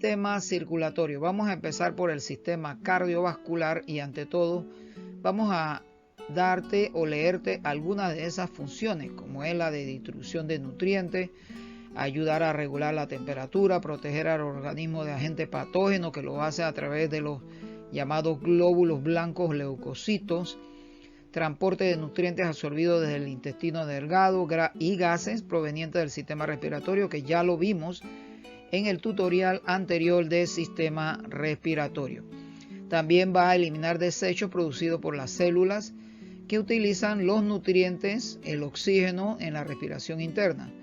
Sistema circulatorio. Vamos a empezar por el sistema cardiovascular y ante todo vamos a darte o leerte algunas de esas funciones, como es la de distribución de nutrientes, ayudar a regular la temperatura, proteger al organismo de agentes patógenos, que lo hace a través de los llamados glóbulos blancos leucocitos, transporte de nutrientes absorbidos desde el intestino delgado y gases provenientes del sistema respiratorio, que ya lo vimos en el tutorial anterior del sistema respiratorio. También va a eliminar desechos producidos por las células que utilizan los nutrientes, el oxígeno en la respiración interna.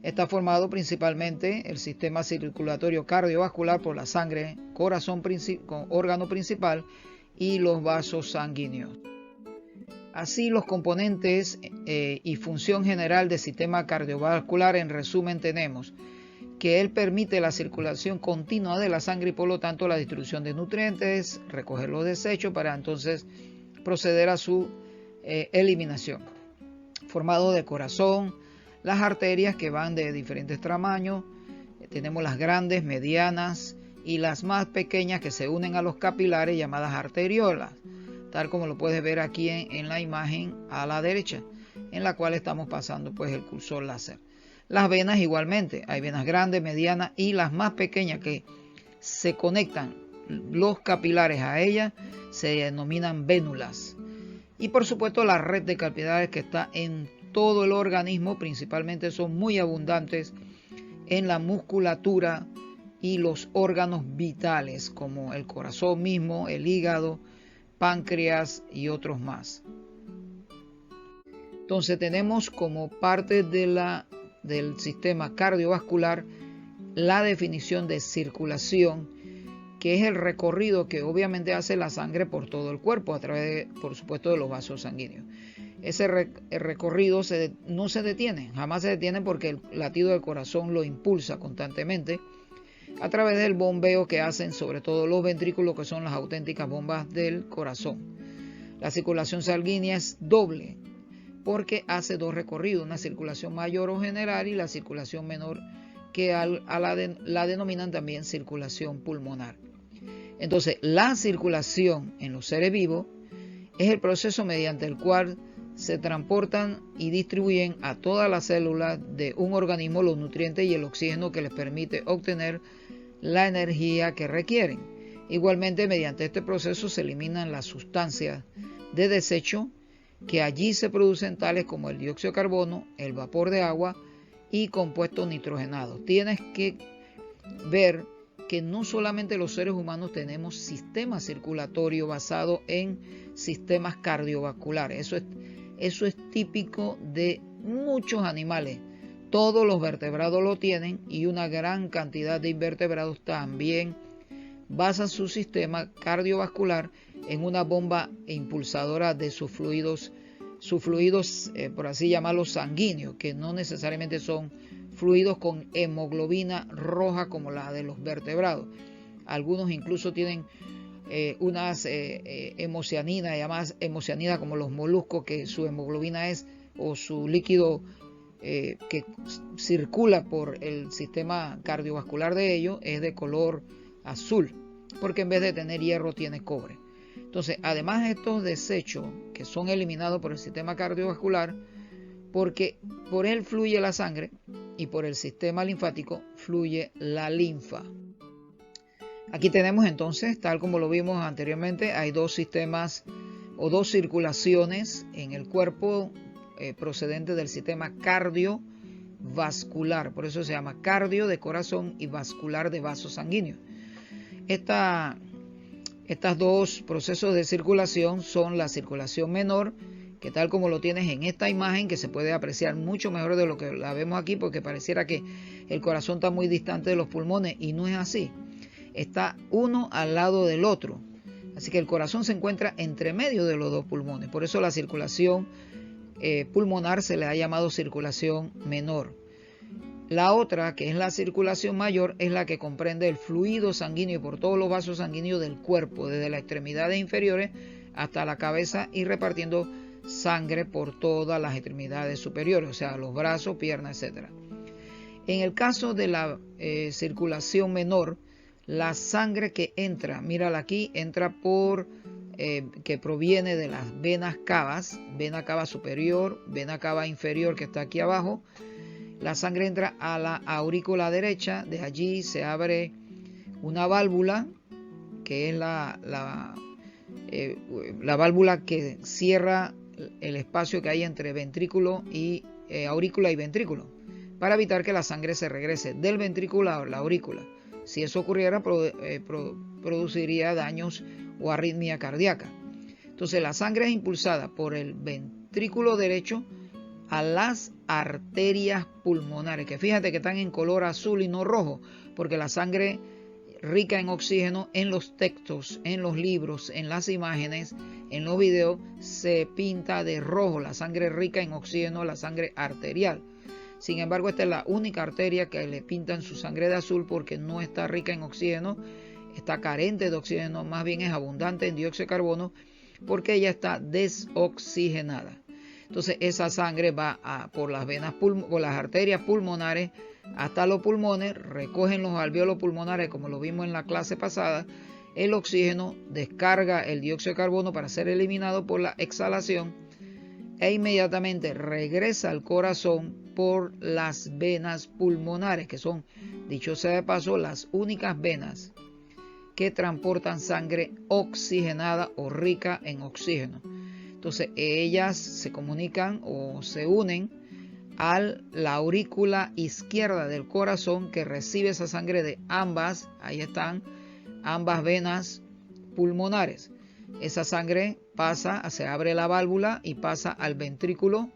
Está formado principalmente el sistema circulatorio cardiovascular por la sangre, corazón, órgano principal, y los vasos sanguíneos. Así, los componentes y función general del sistema cardiovascular, en resumen, tenemos que él permite la circulación continua de la sangre y por lo tanto la distribución de nutrientes, recoger los desechos para entonces proceder a su eliminación. Formado de corazón, las arterias que van de diferentes tamaños, tenemos las grandes, medianas y las más pequeñas que se unen a los capilares llamadas arteriolas, tal como lo puedes ver aquí en la imagen a la derecha, en la cual estamos pasando pues el cursor láser. Las venas igualmente, hay venas grandes, medianas y las más pequeñas que se conectan los capilares a ellas se denominan vénulas. Y por supuesto la red de capilares que está en todo el organismo, principalmente son muy abundantes en la musculatura y los órganos vitales como el corazón mismo, el hígado, páncreas y otros más. Entonces tenemos como parte del sistema cardiovascular la definición de circulación, que es el recorrido que obviamente hace la sangre por todo el cuerpo a través, por supuesto, de los vasos sanguíneos. Ese recorrido no se detiene, jamás se detiene porque el latido del corazón lo impulsa constantemente a través del bombeo que hacen sobre todo los ventrículos, que son las auténticas bombas del corazón. La circulación sanguínea es doble porque hace dos recorridos, una circulación mayor o general y la circulación menor, que la denominan también circulación pulmonar. Entonces, la circulación en los seres vivos es el proceso mediante el cual se transportan y distribuyen a todas las células de un organismo los nutrientes y el oxígeno que les permite obtener la energía que requieren. Igualmente, mediante este proceso se eliminan las sustancias de desecho que allí se producen, tales como el dióxido de carbono, el vapor de agua y compuestos nitrogenados. Tienes que ver que no solamente los seres humanos tenemos sistema circulatorio basado en sistemas cardiovasculares. Eso es típico de muchos animales. Todos los vertebrados lo tienen y una gran cantidad de invertebrados también basan su sistema cardiovascular en una bomba impulsadora de sus fluidos, por así llamarlos, sanguíneos, que no necesariamente son fluidos con hemoglobina roja como la de los vertebrados. Algunos incluso tienen unas hemocianinas, llamadas hemocianinas como los moluscos, que su hemoglobina es, o su líquido que circula por el sistema cardiovascular de ellos, es de color azul, porque en vez de tener hierro tiene cobre. Entonces, además de estos desechos que son eliminados por el sistema cardiovascular, porque por él fluye la sangre y por el sistema linfático fluye la linfa. Aquí tenemos entonces, tal como lo vimos anteriormente, hay dos sistemas o dos circulaciones en el cuerpo procedentes del sistema cardiovascular. Por eso se llama cardio de corazón y vascular de vasos sanguíneos. Estos dos procesos de circulación son la circulación menor, que tal como lo tienes en esta imagen, que se puede apreciar mucho mejor de lo que la vemos aquí, porque pareciera que el corazón está muy distante de los pulmones, y no es así. Está uno al lado del otro. Así que el corazón se encuentra entre medio de los dos pulmones. Por eso la circulación pulmonar se le ha llamado circulación menor. La otra, que es la circulación mayor, es la que comprende el fluido sanguíneo por todos los vasos sanguíneos del cuerpo, desde las extremidades inferiores hasta la cabeza, y repartiendo sangre por todas las extremidades superiores, o sea, los brazos, piernas, etc. En el caso de la circulación menor, La sangre que entra, mírala aquí, entra por, que proviene de las venas cavas, vena cava superior, vena cava inferior que está aquí abajo. La sangre entra a la aurícula derecha, de allí se abre una válvula, que es la válvula que cierra el espacio que hay entre ventrículo y aurícula y ventrículo, para evitar que la sangre se regrese del ventrículo a la aurícula. Si eso ocurriera, produciría daños o arritmia cardíaca. Entonces la sangre es impulsada por el ventrículo derecho a las arterias pulmonares, que fíjate que están en color azul y no rojo, porque la sangre rica en oxígeno en los textos, en los libros, en las imágenes, en los videos, se pinta de rojo, la sangre rica en oxígeno, la sangre arterial. Sin embargo, esta es la única arteria que le pintan su sangre de azul porque no está rica en oxígeno, está carente de oxígeno, más bien es abundante en dióxido de carbono porque ella está desoxigenada. Entonces esa sangre va por las venas, por las arterias pulmonares hasta los pulmones, recogen los alvéolos pulmonares como lo vimos en la clase pasada, el oxígeno descarga el dióxido de carbono para ser eliminado por la exhalación e inmediatamente regresa al corazón por las venas pulmonares, que son, dicho sea de paso, las únicas venas que transportan sangre oxigenada o rica en oxígeno. Entonces ellas se comunican o se unen a la aurícula izquierda del corazón que recibe esa sangre de ambas, ahí están, ambas venas pulmonares. Esa sangre pasa, se abre la válvula y pasa al ventrículo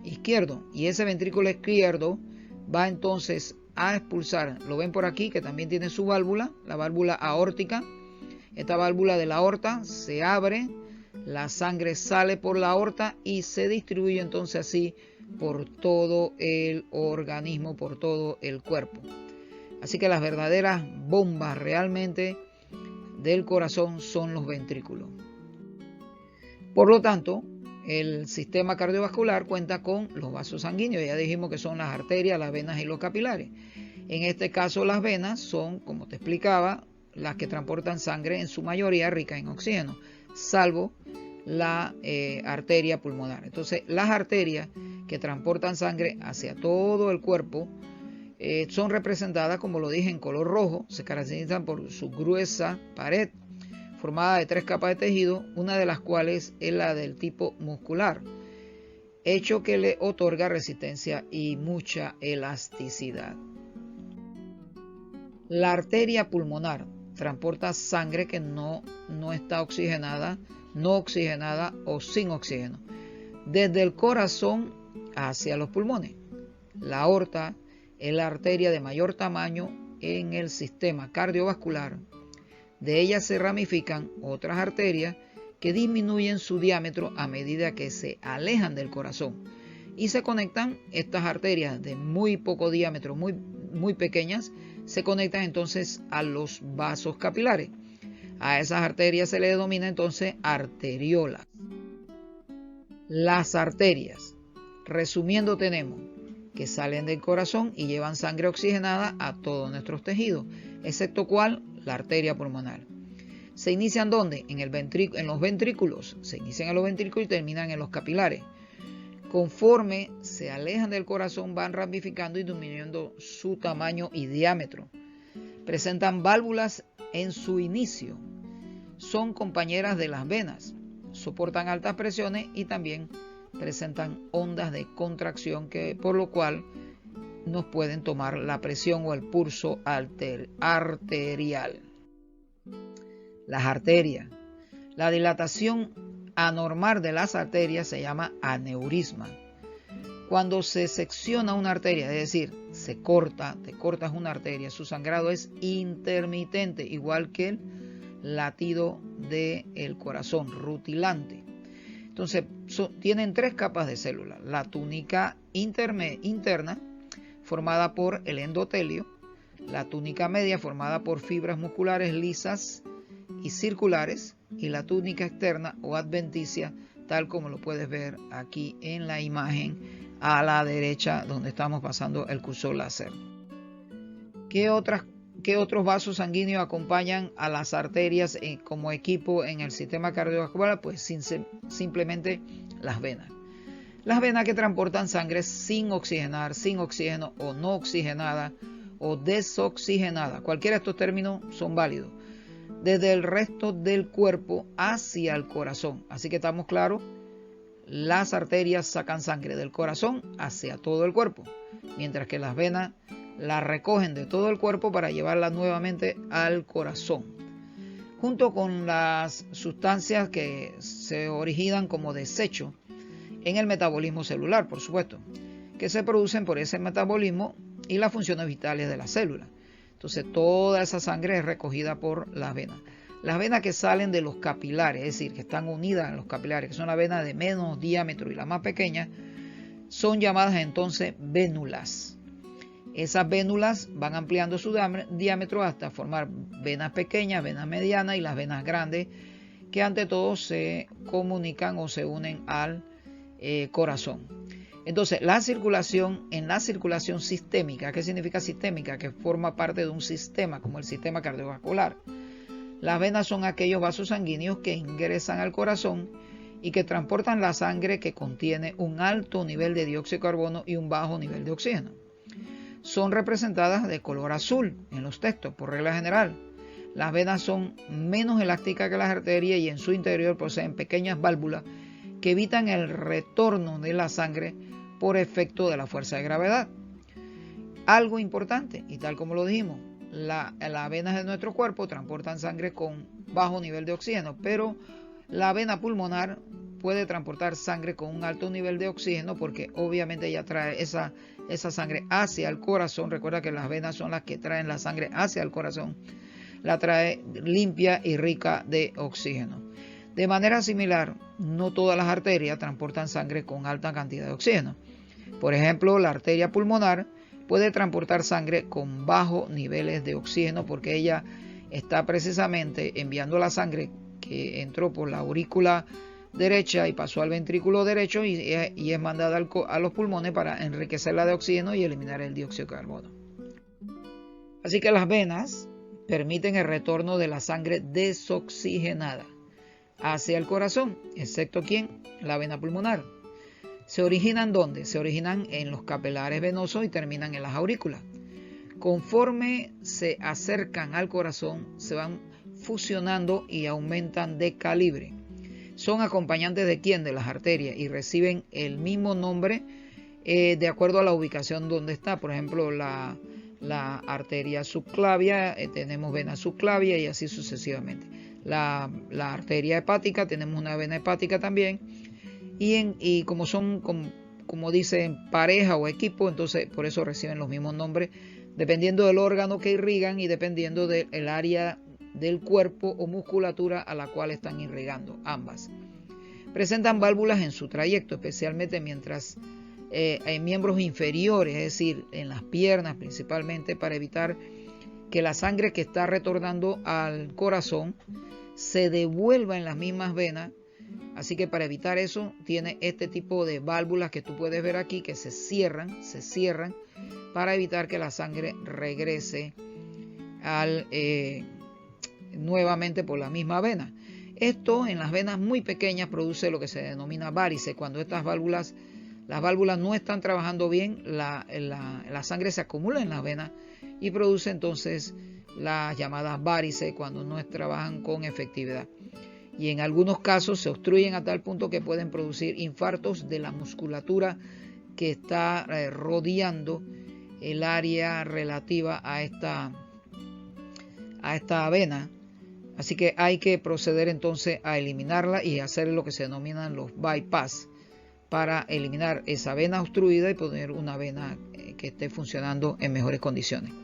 izquierdo. Y ese ventrículo izquierdo va entonces a expulsar, lo ven por aquí que también tiene su válvula, la válvula aórtica. Esta válvula de la aorta se abre, la sangre sale por la aorta y se distribuye entonces así por todo el organismo, por todo el cuerpo. Así que las verdaderas bombas realmente del corazón son los ventrículos. Por lo tanto, el sistema cardiovascular cuenta con los vasos sanguíneos. Ya dijimos que son las arterias, las venas y los capilares. En este caso las venas son, como te explicaba, las que transportan sangre en su mayoría rica en oxígeno, salvo la arteria pulmonar. Entonces las arterias que transportan sangre hacia todo el cuerpo son representadas, como lo dije, en color rojo. Se caracterizan por su gruesa pared formada de 3 capas de tejido, una de las cuales es la del tipo muscular, hecho que le otorga resistencia y mucha elasticidad. La arteria pulmonar transporta sangre que no está oxigenada, no oxigenada o sin oxígeno, desde el corazón hacia los pulmones. La aorta es la arteria de mayor tamaño en el sistema cardiovascular. De ella se ramifican otras arterias que disminuyen su diámetro a medida que se alejan del corazón y se conectan. Estas arterias de muy poco diámetro, muy pequeñas, se conectan entonces a los vasos capilares. A esas arterias se le denomina entonces arteriolas. Las arterias, resumiendo, tenemos que salen del corazón y llevan sangre oxigenada a todos nuestros tejidos, excepto ¿cuál? La arteria pulmonar. ¿Se inician dónde? En los ventrículos. Se inician en los ventrículos y terminan en los capilares. Conforme se alejan del corazón, van ramificando y disminuyendo su tamaño y diámetro. Presentan válvulas en su inicio. Son compañeras de las venas. Soportan altas presiones y también presentan ondas de contracción, por lo cual nos pueden tomar la presión o el pulso arterial. Las arterias. La dilatación anormal de las arterias se llama aneurisma. Cuando se secciona una arteria, es decir, te cortas una arteria, su sangrado es intermitente, igual que el latido del corazón, rutilante. Entonces, tienen 3 capas de células. La túnica interna, formada por el endotelio, la túnica media, formada por fibras musculares lisas y circulares, y la túnica externa o adventicia, tal como lo puedes ver aquí en la imagen a la derecha, donde estamos pasando el cursor láser. ¿Qué otras ¿Qué otros vasos sanguíneos acompañan a las arterias como equipo en el sistema cardiovascular? Pues simplemente las venas. Las venas que transportan sangre sin oxigenar, sin oxígeno o no oxigenada o desoxigenada. Cualquiera de estos términos son válidos. Desde el resto del cuerpo hacia el corazón. Así que estamos claros, las arterias sacan sangre del corazón hacia todo el cuerpo, mientras que las venas la recogen de todo el cuerpo para llevarla nuevamente al corazón, junto con las sustancias que se originan como desecho en el metabolismo celular, por supuesto, que se producen por ese metabolismo y las funciones vitales de la célula. Entonces toda esa sangre es recogida por las venas. Las venas que salen de los capilares, es decir, que están unidas en los capilares, que son las venas de menos diámetro y las más pequeñas, son llamadas entonces vénulas. Esas vénulas van ampliando su diámetro hasta formar venas pequeñas, venas medianas y las venas grandes, que ante todo se comunican o se unen al corazón. Entonces, en la circulación sistémica, ¿qué significa sistémica? Que forma parte de un sistema, como el sistema cardiovascular. Las venas son aquellos vasos sanguíneos que ingresan al corazón y que transportan la sangre que contiene un alto nivel de dióxido de carbono y un bajo nivel de oxígeno. Son representadas de color azul en los textos, por regla general. Las venas son menos elásticas que las arterias y en su interior poseen pequeñas válvulas que evitan el retorno de la sangre por efecto de la fuerza de gravedad. Algo importante, y tal como lo dijimos, las venas de nuestro cuerpo transportan sangre con bajo nivel de oxígeno, pero la vena pulmonar puede transportar sangre con un alto nivel de oxígeno porque obviamente ella trae esa sangre hacia el corazón. Recuerda que las venas son las que traen la sangre hacia el corazón. La trae limpia y rica de oxígeno. De manera similar, no todas las arterias transportan sangre con alta cantidad de oxígeno. Por ejemplo, la arteria pulmonar puede transportar sangre con bajos niveles de oxígeno porque ella está precisamente enviando la sangre que entró por la aurícula derecha y pasó al ventrículo derecho y es mandada a los pulmones para enriquecerla de oxígeno y eliminar el dióxido de carbono. Así que las venas permiten el retorno de la sangre desoxigenada hacia el corazón, excepto ¿quién? La vena pulmonar. ¿Se originan dónde? Se originan en los capilares venosos y terminan en las aurículas. Conforme se acercan al corazón, se van fusionando y aumentan de calibre. Son acompañantes de quién? De las arterias y reciben el mismo nombre de acuerdo a la ubicación donde está. Por ejemplo, la arteria subclavia, tenemos vena subclavia y así sucesivamente. La arteria hepática, tenemos una vena hepática también. Y como son, como dicen, pareja o equipo, entonces por eso reciben los mismos nombres, dependiendo del órgano que irrigan y dependiendo del área del cuerpo o musculatura a la cual están irrigando ambas. Presentan válvulas en su trayecto, especialmente mientras en miembros inferiores, es decir, en las piernas principalmente, para evitar que la sangre que está retornando al corazón se devuelva en las mismas venas. Así que para evitar eso tiene este tipo de válvulas que tú puedes ver aquí que se cierran para evitar que la sangre regrese nuevamente por la misma vena. Esto en las venas muy pequeñas produce lo que se denomina varices. Cuando las válvulas no están trabajando bien, la sangre se acumula en las venas y produce entonces las llamadas varices cuando no trabajan con efectividad. Y en algunos casos se obstruyen a tal punto que pueden producir infartos de la musculatura que está rodeando el área relativa a esta vena. Así que hay que proceder entonces a eliminarla y hacer lo que se denominan los bypass para eliminar esa vena obstruida y poner una vena que esté funcionando en mejores condiciones.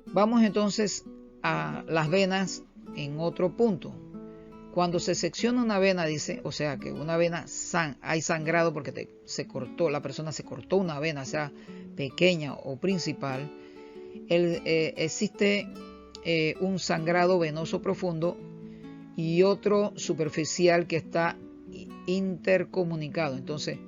Vamos entonces a las venas en otro punto. Cuando se secciona una vena, dice, o sea que una vena hay sangrado porque la persona se cortó una vena, sea pequeña o principal, existe un sangrado venoso profundo y otro superficial que está intercomunicado. Entonces,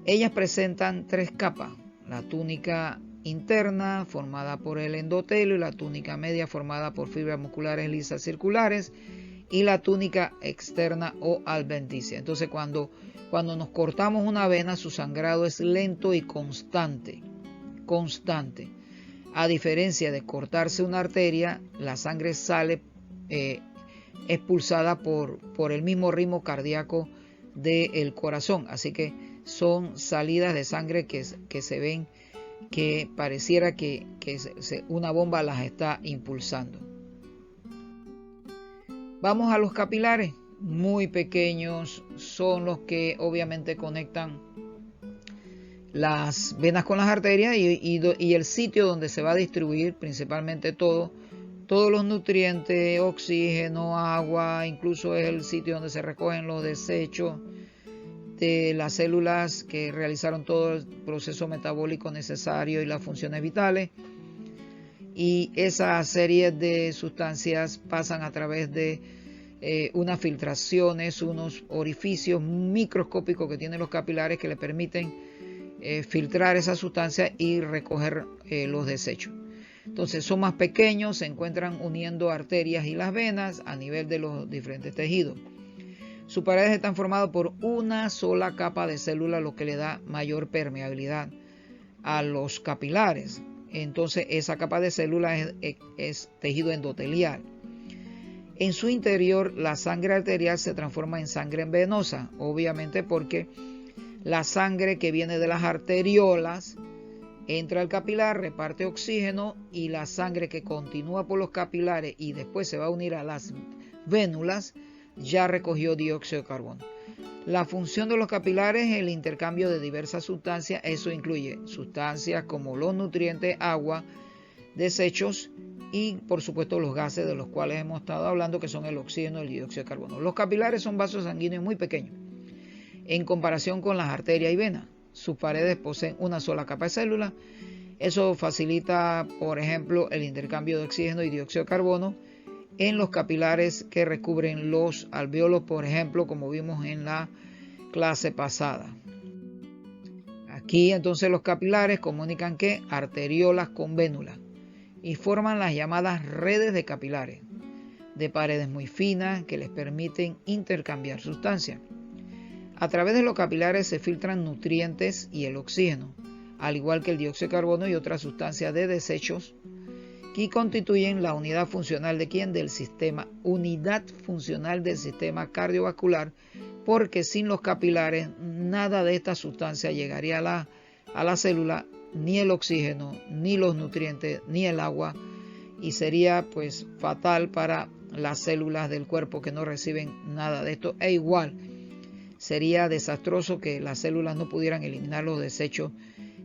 ellas presentan tres capas: la túnica interna formada por el endotelio y la túnica media formada por fibras musculares lisas circulares y la túnica externa o adventicia. Entonces cuando nos cortamos una vena, su sangrado es lento y constante. A diferencia de cortarse una arteria, la sangre sale expulsada por el mismo ritmo cardíaco del corazón. Así que son salidas de sangre que se ven que pareciera que una bomba las está impulsando. Vamos a los capilares, muy pequeños, son los que obviamente conectan las venas con las arterias y el sitio donde se va a distribuir principalmente todos los nutrientes, oxígeno, agua, incluso es el sitio donde se recogen los desechos de las células que realizaron todo el proceso metabólico necesario y las funciones vitales. Y esa serie de sustancias pasan a través de unas filtraciones, unos orificios microscópicos que tienen los capilares que le permiten filtrar esa sustancia y recoger los desechos. Entonces son más pequeños, se encuentran uniendo arterias y las venas a nivel de los diferentes tejidos. Sus paredes están formadas por una sola capa de célula, lo que le da mayor permeabilidad a los capilares. Entonces esa capa de células es tejido endotelial. En su interior la sangre arterial se transforma en sangre venosa, obviamente porque la sangre que viene de las arteriolas entra al capilar, reparte oxígeno y la sangre que continúa por los capilares y después se va a unir a las vénulas ya recogió dióxido de carbono. La función de los capilares es el intercambio de diversas sustancias. Eso incluye sustancias como los nutrientes, agua, desechos y por supuesto los gases de los cuales hemos estado hablando, que son el oxígeno y el dióxido de carbono. Los capilares son vasos sanguíneos muy pequeños en comparación con las arterias y venas. Sus paredes poseen una sola capa de células. Eso facilita, por ejemplo, el intercambio de oxígeno y dióxido de carbono en los capilares que recubren los alvéolos, por ejemplo, como vimos en la clase pasada. Aquí entonces los capilares comunican que arteriolas con vénulas y forman las llamadas redes de capilares, de paredes muy finas que les permiten intercambiar sustancias. A través de los capilares se filtran nutrientes y el oxígeno, al igual que el dióxido de carbono y otras sustancias de desechos que constituyen la unidad funcional del sistema, unidad funcional del sistema cardiovascular, porque sin los capilares nada de esta sustancia llegaría a la célula, ni el oxígeno, ni los nutrientes, ni el agua, y sería pues fatal para las células del cuerpo que no reciben nada de esto. E igual sería desastroso que las células no pudieran eliminar los desechos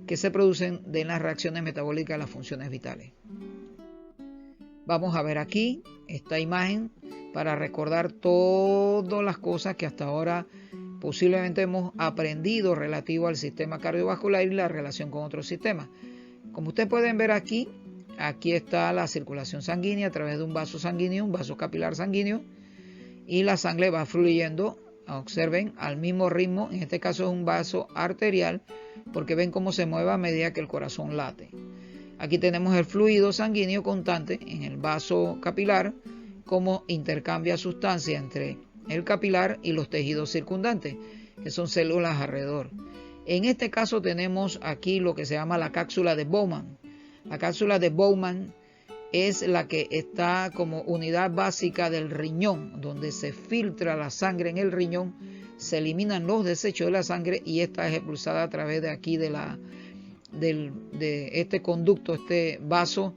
que se producen de las reacciones metabólicas de las funciones vitales. Vamos a ver aquí esta imagen para recordar todas las cosas que hasta ahora posiblemente hemos aprendido relativo al sistema cardiovascular y la relación con otros sistemas. Como ustedes pueden ver aquí está la circulación sanguínea a través de un vaso sanguíneo, un vaso capilar sanguíneo, y la sangre va fluyendo, observen, al mismo ritmo. En este caso es un vaso arterial, porque ven cómo se mueve a medida que el corazón late. Aquí tenemos el fluido sanguíneo constante en el vaso capilar, cómo intercambia sustancia entre el capilar y los tejidos circundantes, que son células alrededor. En este caso tenemos aquí lo que se llama la cápsula de Bowman. La cápsula de Bowman es la que está como unidad básica del riñón, donde se filtra la sangre en el riñón, se eliminan los desechos de la sangre y esta es expulsada a través de aquí de este conducto, este vaso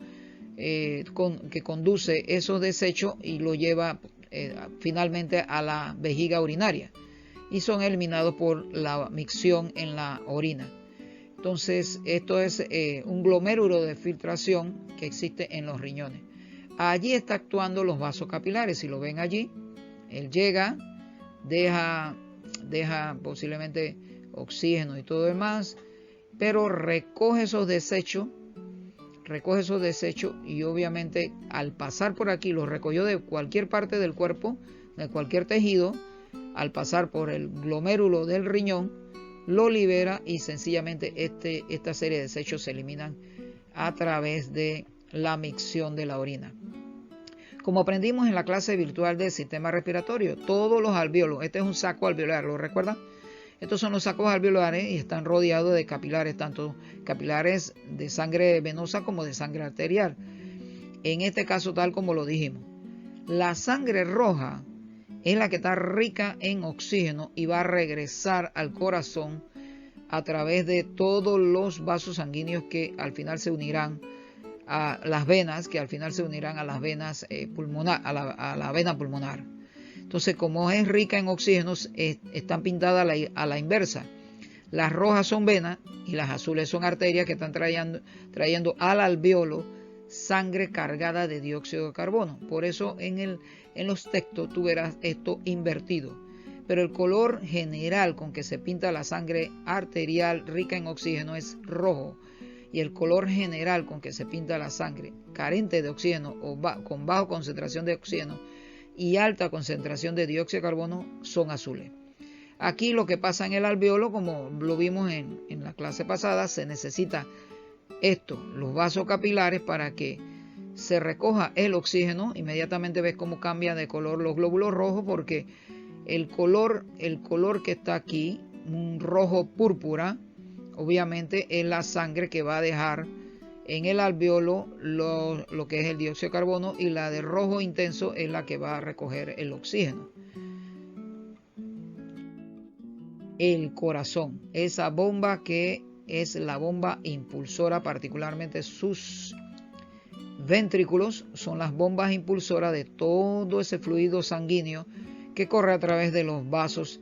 que conduce esos desechos y lo lleva finalmente a la vejiga urinaria y son eliminados por la micción en la orina. Entonces esto es un glomérulo de filtración que existe en los riñones. Allí está actuando los vasos capilares, si lo ven allí, él llega, deja posiblemente oxígeno y todo lo demás, pero recoge esos desechos y obviamente al pasar por aquí, los recogió de cualquier parte del cuerpo, de cualquier tejido, al pasar por el glomérulo del riñón, lo libera y sencillamente esta serie de desechos se eliminan a través de la micción de la orina. Como aprendimos en la clase virtual del sistema respiratorio, todos los alvéolos, este es un saco alveolar, ¿lo recuerdan? Estos son los sacos alveolares y están rodeados de capilares, tanto capilares de sangre venosa como de sangre arterial. En este caso, tal como lo dijimos, la sangre roja es la que está rica en oxígeno y va a regresar al corazón a través de todos los vasos sanguíneos que al final se unirán a las venas, que al final se unirán a las venas pulmonar, a la vena pulmonar. Entonces, como es rica en oxígeno, están pintadas a la inversa. Las rojas son venas y las azules son arterias que están trayendo al alvéolo sangre cargada de dióxido de carbono. Por eso en los textos tú verás esto invertido. Pero el color general con que se pinta la sangre arterial rica en oxígeno es rojo. Y el color general con que se pinta la sangre carente de oxígeno o con baja concentración de oxígeno y alta concentración de dióxido de carbono son azules. Aquí lo que pasa en el alvéolo, como lo vimos en la clase pasada, se necesita los vasos capilares para que se recoja el oxígeno. Inmediatamente ves cómo cambia de color los glóbulos rojos, porque el color que está aquí, un rojo púrpura, obviamente es la sangre que va a dejar en el alvéolo lo que es el dióxido de carbono, y la de rojo intenso es la que va a recoger el oxígeno. El corazón, esa bomba que es la bomba impulsora, particularmente sus ventrículos son las bombas impulsoras de todo ese fluido sanguíneo que corre a través de los vasos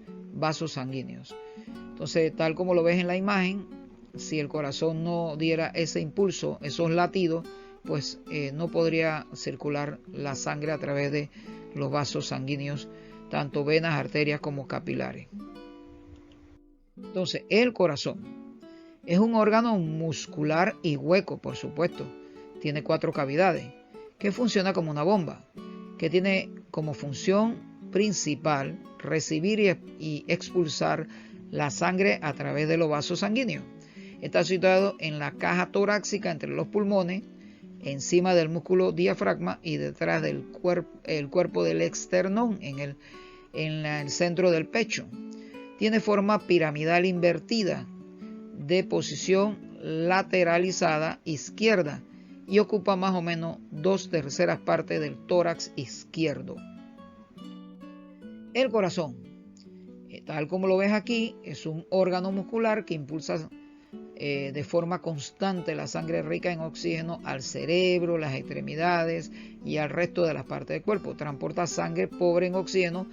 sanguíneos. Entonces, tal como lo ves en la imagen, si el corazón no diera ese impulso, esos latidos, pues no podría circular la sangre a través de los vasos sanguíneos, tanto venas, arterias como capilares. Entonces, el corazón es un órgano muscular y hueco, por supuesto. Tiene 4 cavidades, que funciona como una bomba, que tiene como función principal recibir y expulsar la sangre a través de los vasos sanguíneos. Está situado en la caja torácica entre los pulmones, encima del músculo diafragma y detrás del cuerpo del esternón, en el centro del pecho. Tiene forma piramidal invertida, de posición lateralizada izquierda, y ocupa más o menos 2/3 partes del tórax izquierdo. El corazón, tal como lo ves aquí, es un órgano muscular que impulsa de forma constante la sangre rica en oxígeno al cerebro, las extremidades y al resto de las partes del cuerpo. Transporta sangre pobre en oxígeno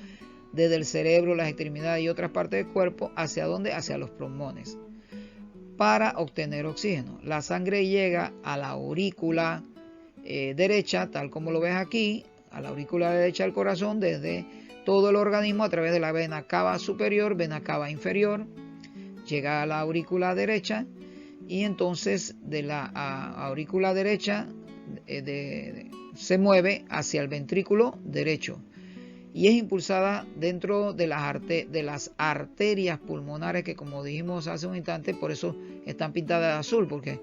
desde el cerebro, las extremidades y otras partes del cuerpo. ¿Hacia dónde? Hacia los pulmones, para obtener oxígeno. La sangre llega a la aurícula derecha, tal como lo ves aquí, a la aurícula derecha del corazón, desde todo el organismo a través de la vena cava superior, vena cava inferior, llega a la aurícula derecha, y entonces de la aurícula derecha se mueve hacia el ventrículo derecho y es impulsada dentro de las arterias pulmonares, que, como dijimos hace un instante, por eso están pintadas de azul, porque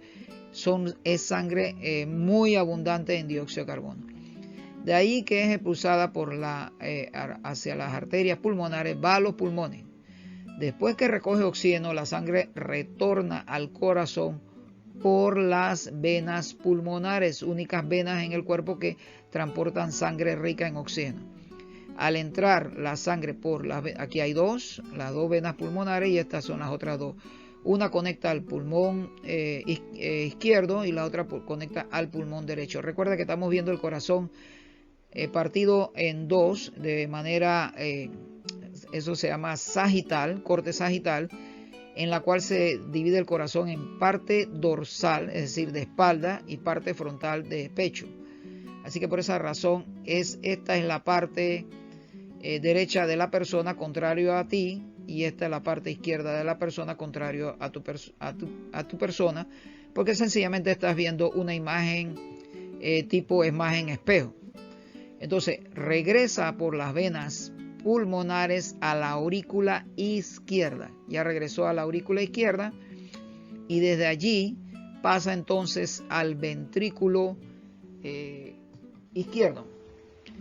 es sangre muy abundante en dióxido de carbono. De ahí que es expulsada hacia las arterias pulmonares, va a los pulmones. Después que recoge oxígeno, la sangre retorna al corazón por las venas pulmonares, únicas venas en el cuerpo que transportan sangre rica en oxígeno. Al entrar la sangre aquí hay las dos venas pulmonares, y estas son las otras dos. Una conecta al pulmón izquierdo y la otra conecta al pulmón derecho. Recuerda que estamos viendo el corazón partido en dos de manera, eso se llama sagital, corte sagital, en la cual se divide el corazón en parte dorsal, es decir, de espalda, y parte frontal de pecho. Así que por esa razón esta es la parte derecha de la persona, contrario a ti, y esta es la parte izquierda de la persona, contrario a tu persona, porque sencillamente estás viendo una imagen tipo imagen espejo. Entonces regresa por las venas pulmonares a la aurícula izquierda. Ya regresó a la aurícula izquierda, y desde allí pasa entonces al ventrículo izquierdo.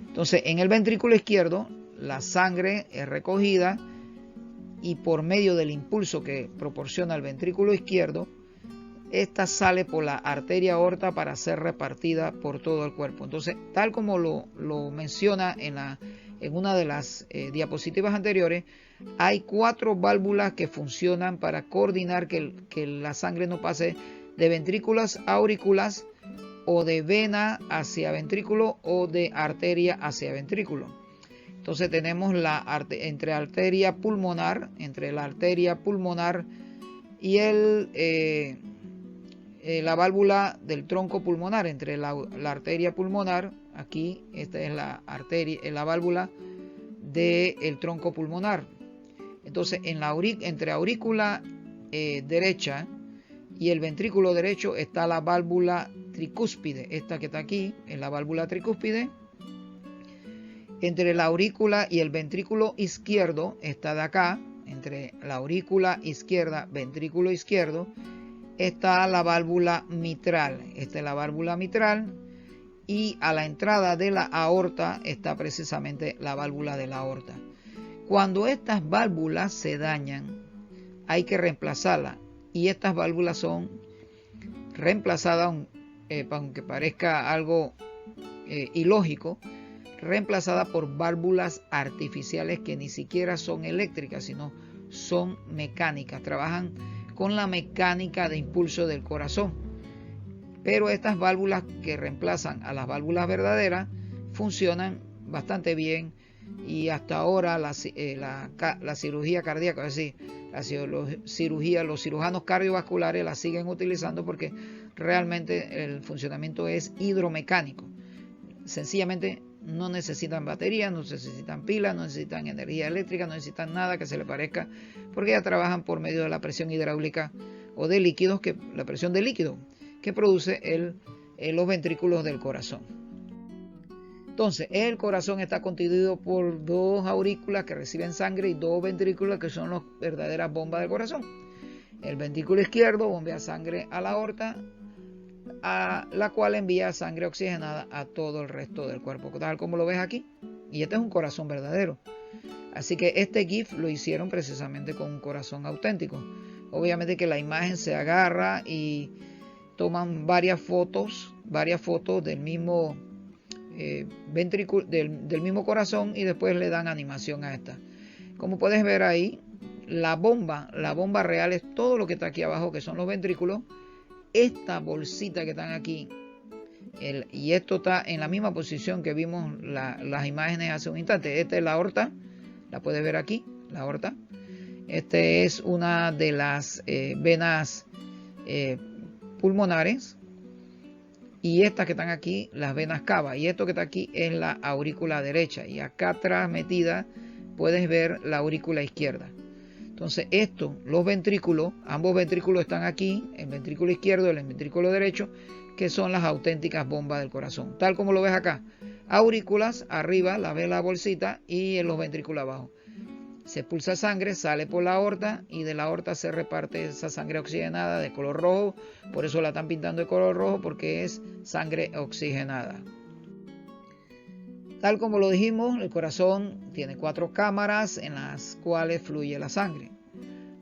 Entonces, en el ventrículo izquierdo, la sangre es recogida y por medio del impulso que proporciona el ventrículo izquierdo, esta sale por la arteria aorta para ser repartida por todo el cuerpo. Entonces, tal como lo menciona en una de las diapositivas anteriores, hay 4 válvulas que funcionan para coordinar que la sangre no pase de ventrículos a aurículas, o de vena hacia ventrículo, o de arteria hacia ventrículo. Entonces tenemos entre la arteria pulmonar y la válvula del tronco pulmonar, entre la arteria pulmonar, aquí esta es la válvula del tronco pulmonar. Entonces entre aurícula derecha y el ventrículo derecho está la válvula tricúspide, esta que está aquí es la válvula tricúspide. Entre la aurícula y el ventrículo izquierdo está de acá, entre la aurícula izquierda, ventrículo izquierdo, está la válvula mitral. Esta es la válvula mitral, y a la entrada de la aorta está precisamente la válvula de la aorta. Cuando estas válvulas se dañan, hay que reemplazarlas, y estas válvulas son reemplazadas, aunque parezca algo ilógico, reemplazadas por válvulas artificiales que ni siquiera son eléctricas, sino son mecánicas, trabajan con la mecánica de impulso del corazón. Pero estas válvulas que reemplazan a las válvulas verdaderas funcionan bastante bien, y hasta ahora la cirugía cardíaca, es decir, los cirujanos cardiovasculares la siguen utilizando porque realmente el funcionamiento es hidromecánico. Sencillamente no necesitan baterías, no necesitan pilas, no necesitan energía eléctrica, no necesitan nada que se le parezca, porque ya trabajan por medio de la presión hidráulica o de líquidos, la presión de líquido que produce los ventrículos del corazón. Entonces, el corazón está constituido por 2 aurículas que reciben sangre y 2 ventrículos que son las verdaderas bombas del corazón. El ventrículo izquierdo bombea sangre a la aorta, a la cual envía sangre oxigenada a todo el resto del cuerpo, tal como lo ves aquí. Y este es un corazón verdadero. Así que este GIF lo hicieron precisamente con un corazón auténtico. Obviamente que la imagen se agarra y toman varias fotos del mismo ventrículo, del mismo corazón, y después le dan animación a esta. Como puedes ver ahí, la bomba real es todo lo que está aquí abajo, que son los ventrículos. Esta bolsita que están aquí, y esto está en la misma posición que vimos las imágenes hace un instante. Esta es la aorta, la puedes ver aquí, la aorta. Este es una de las venas pulmonares, y estas que están aquí, las venas cava, y esto que está aquí es la aurícula derecha, y acá atrás metida puedes ver la aurícula izquierda. Entonces los ventrículos, ambos ventrículos están aquí, el ventrículo izquierdo y el ventrículo derecho, que son las auténticas bombas del corazón, tal como lo ves acá. Aurículas arriba, la ves la bolsita, y en los ventrículos abajo. Se expulsa sangre, sale por la aorta, y de la aorta se reparte esa sangre oxigenada de color rojo. Por eso la están pintando de color rojo, porque es sangre oxigenada. Tal como lo dijimos, el corazón tiene 4 cámaras en las cuales fluye la sangre.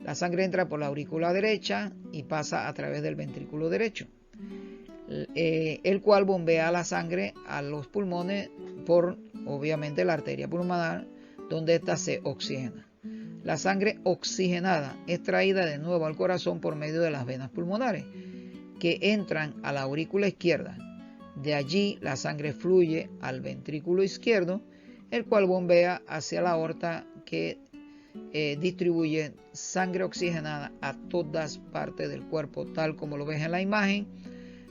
La sangre entra por la aurícula derecha y pasa a través del ventrículo derecho, el cual bombea la sangre a los pulmones por, obviamente, la arteria pulmonar, donde ésta se oxigena. La sangre oxigenada es traída de nuevo al corazón por medio de las venas pulmonares, que entran a la aurícula izquierda. De allí la sangre fluye al ventrículo izquierdo, el cual bombea hacia la aorta, que distribuye sangre oxigenada a todas partes del cuerpo, tal como lo ves en la imagen.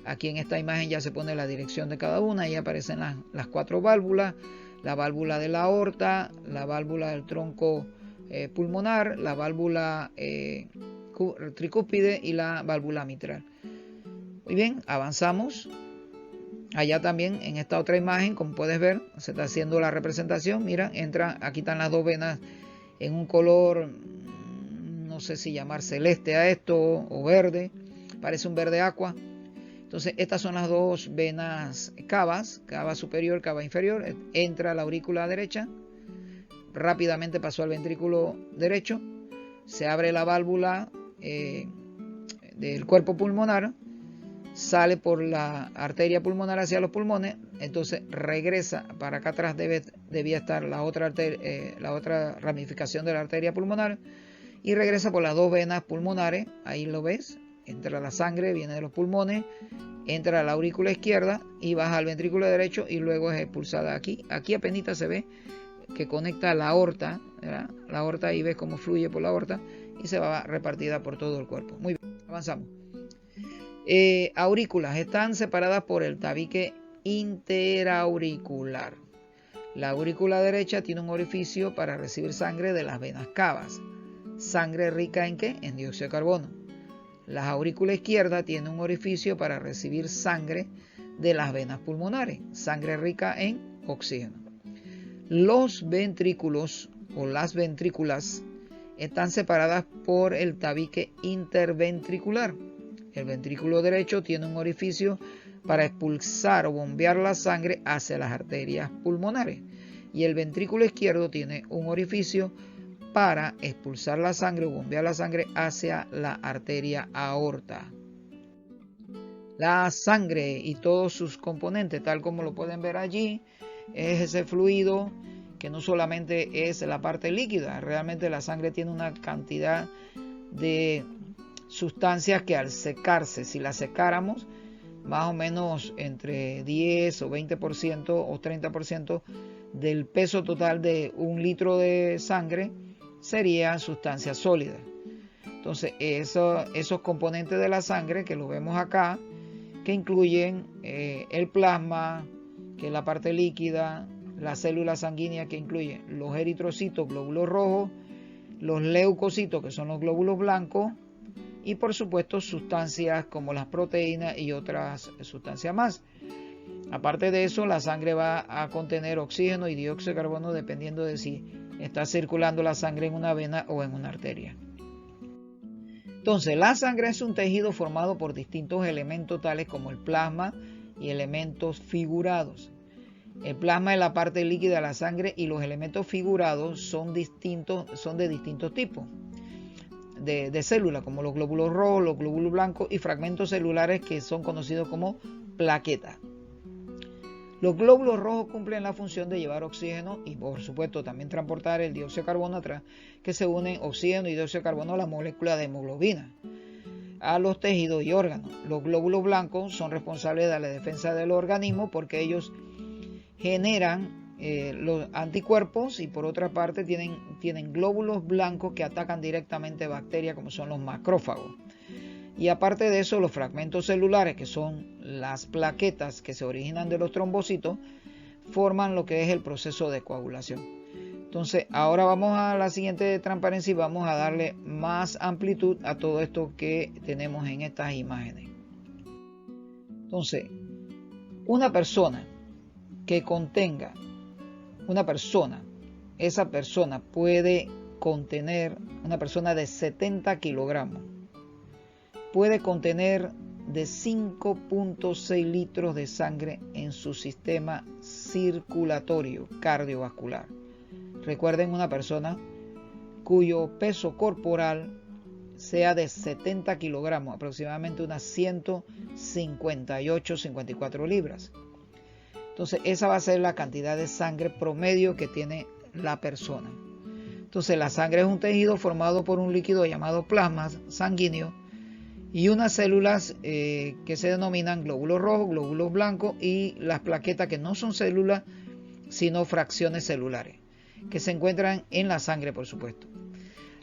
Aquí en esta imagen ya se pone la dirección de cada una, y aparecen las 4 válvulas: la válvula de la aorta, la válvula del tronco pulmonar, la válvula tricúspide y la válvula mitral. Muy bien, avanzamos. Allá también en esta otra imagen, como puedes ver, se está haciendo la representación. Mira, aquí están las 2 venas en un color, no sé si llamar celeste a esto o verde. parece un verde agua. Entonces estas son las dos venas cavas, cava superior, cava inferior. Entra a la aurícula derecha, rápidamente pasó al ventrículo derecho, se abre la válvula del cuerpo pulmonar, sale por la arteria pulmonar hacia los pulmones, entonces regresa para acá atrás, debía estar la otra ramificación de la arteria pulmonar, y regresa por las dos venas pulmonares, ahí lo ves, entra la sangre, viene de los pulmones, entra a la aurícula izquierda y baja al ventrículo derecho y luego es expulsada aquí. Aquí apenas se ve que conecta la aorta, ¿verdad? La aorta, ahí ves cómo fluye por la aorta y se va repartida por todo el cuerpo. Muy bien, avanzamos. Aurículas están separadas por el tabique interauricular. La aurícula derecha tiene un orificio para recibir sangre de las venas cavas. ¿Sangre rica en qué? En dióxido de carbono. La aurícula izquierda tiene un orificio para recibir sangre de las venas pulmonares. Sangre rica en oxígeno. Los ventrículos o las ventrículas están separadas por el tabique interventricular. El ventrículo derecho tiene un orificio para expulsar o bombear la sangre hacia las arterias pulmonares. Y el ventrículo izquierdo tiene un orificio para expulsar la sangre o bombear la sangre hacia la arteria aorta. La sangre y todos sus componentes, tal como lo pueden ver allí, es ese fluido que no solamente es la parte líquida, realmente la sangre tiene una cantidad de sustancias que al secarse, si la secáramos, más o menos entre 10 o 20% o 30% del peso total de 1 litro de sangre sería sustancia sólida. Entonces esos componentes de la sangre que lo vemos acá, que incluyen el plasma, que es la parte líquida, las células sanguíneas que incluyen los eritrocitos, glóbulos rojos, los leucocitos, que son los glóbulos blancos, y por supuesto sustancias como las proteínas y otras sustancias más. Aparte de eso, la sangre va a contener oxígeno y dióxido de carbono dependiendo de si está circulando la sangre en una vena o en una arteria. Entonces, la sangre es un tejido formado por distintos elementos tales como el plasma y elementos figurados. El plasma es la parte líquida de la sangre y los elementos figurados son de distintos tipos de células, como los glóbulos rojos, los glóbulos blancos y fragmentos celulares que son conocidos como plaquetas. Los glóbulos rojos cumplen la función de llevar oxígeno y por supuesto también transportar el dióxido de carbono atrás, que se unen oxígeno y dióxido de carbono a la molécula de hemoglobina, a los tejidos y órganos. Los glóbulos blancos son responsables de la defensa del organismo porque ellos generan los anticuerpos y por otra parte tienen glóbulos blancos que atacan directamente bacterias como son los macrófagos. Y aparte de eso, los fragmentos celulares, que son las plaquetas que se originan de los trombocitos, forman lo que es el proceso de coagulación. Entonces, ahora vamos a la siguiente transparencia y vamos a darle más amplitud a todo esto que tenemos en estas imágenes. Entonces, una persona que contenga, esa persona puede contener, una persona de 70 kilogramos, puede contener de 5.6 litros de sangre en su sistema circulatorio cardiovascular. Recuerden, una persona cuyo peso corporal sea de 70 kilogramos, aproximadamente unas 158-54 libras. Entonces, esa va a ser la cantidad de sangre promedio que tiene la persona. Entonces, la sangre es un tejido formado por un líquido llamado plasma sanguíneo y unas células que se denominan glóbulos rojos, glóbulos blancos y las plaquetas, que no son células, sino fracciones celulares, que se encuentran en la sangre, por supuesto.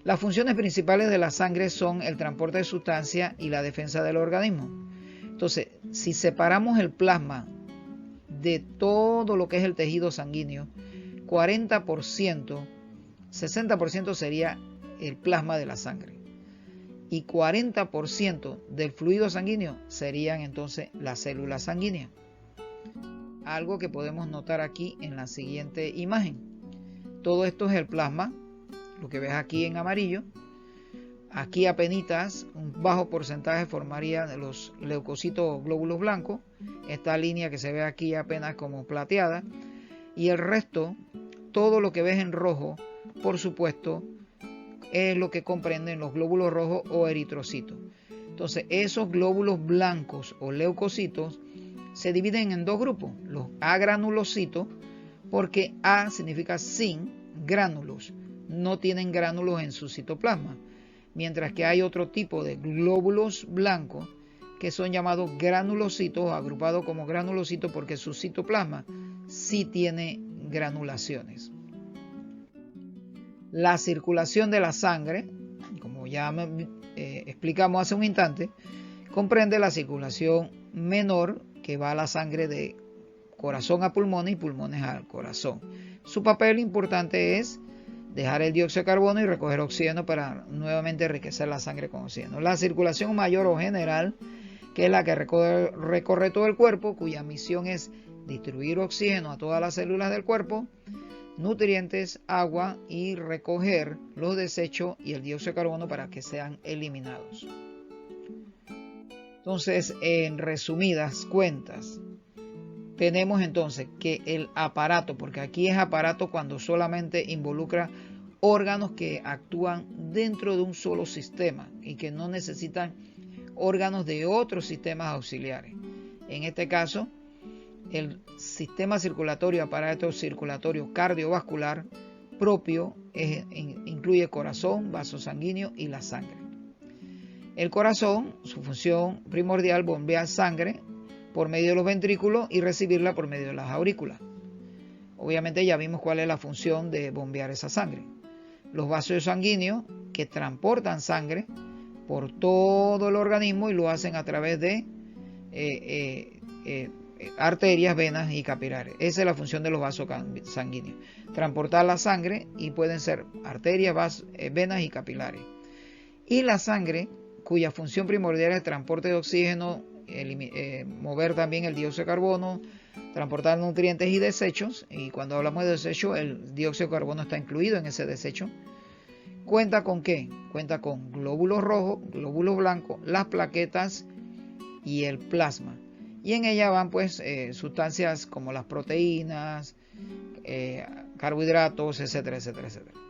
Las funciones principales de la sangre son el transporte de sustancias y la defensa del organismo. Entonces, si separamos el plasma de todo lo que es el tejido sanguíneo, 60% sería el plasma de la sangre y 40% del fluido sanguíneo serían entonces las células sanguíneas. Algo que podemos notar aquí en la siguiente imagen. Todo esto es el plasma, lo que ves aquí en amarillo. Aquí apenitas un bajo porcentaje formaría los leucocitos o glóbulos blancos, esta línea que se ve aquí apenas como plateada, y el resto, todo lo que ves en rojo, por supuesto, es lo que comprenden los glóbulos rojos o eritrocitos. Entonces, esos glóbulos blancos o leucocitos se dividen en dos grupos, los agranulocitos, porque A significa sin gránulos, no tienen gránulos en su citoplasma, mientras que hay otro tipo de glóbulos blancos que son llamados granulocitos, agrupados como granulocitos porque su citoplasma sí tiene granulaciones. La circulación de la sangre, como ya explicamos hace un instante, comprende la circulación menor que va a la sangre de corazón a pulmones y pulmones al corazón. Su papel importante es dejar el dióxido de carbono y recoger oxígeno para nuevamente enriquecer la sangre con oxígeno. La circulación mayor o general, que es la que recorre todo el cuerpo, cuya misión es distribuir oxígeno a todas las células del cuerpo, nutrientes, agua y recoger los desechos y el dióxido de carbono para que sean eliminados. Entonces, en resumidas cuentas, tenemos entonces que el aparato, porque aquí es aparato cuando solamente involucra órganos que actúan dentro de un solo sistema y que no necesitan órganos de otros sistemas auxiliares. En este caso, el sistema circulatorio, aparato circulatorio cardiovascular propio incluye corazón, vaso sanguíneo y la sangre. El corazón, su función primordial, bombea sangre por medio de los ventrículos y recibirla por medio de las aurículas. Obviamente ya vimos cuál es la función de bombear esa sangre. Los vasos sanguíneos que transportan sangre por todo el organismo y lo hacen a través de arterias, venas y capilares. Esa es la función de los vasos sanguíneos. Transportar la sangre y pueden ser arterias, venas y capilares. Y la sangre, cuya función primordial es el transporte de oxígeno, mover también el dióxido de carbono, transportar nutrientes y desechos, y cuando hablamos de desechos, el dióxido de carbono está incluido en ese desecho. ¿Cuenta con qué? Cuenta con glóbulos rojos, glóbulos blancos, las plaquetas y el plasma. Y en ella van pues sustancias como las proteínas, carbohidratos, etcétera, etcétera, etcétera.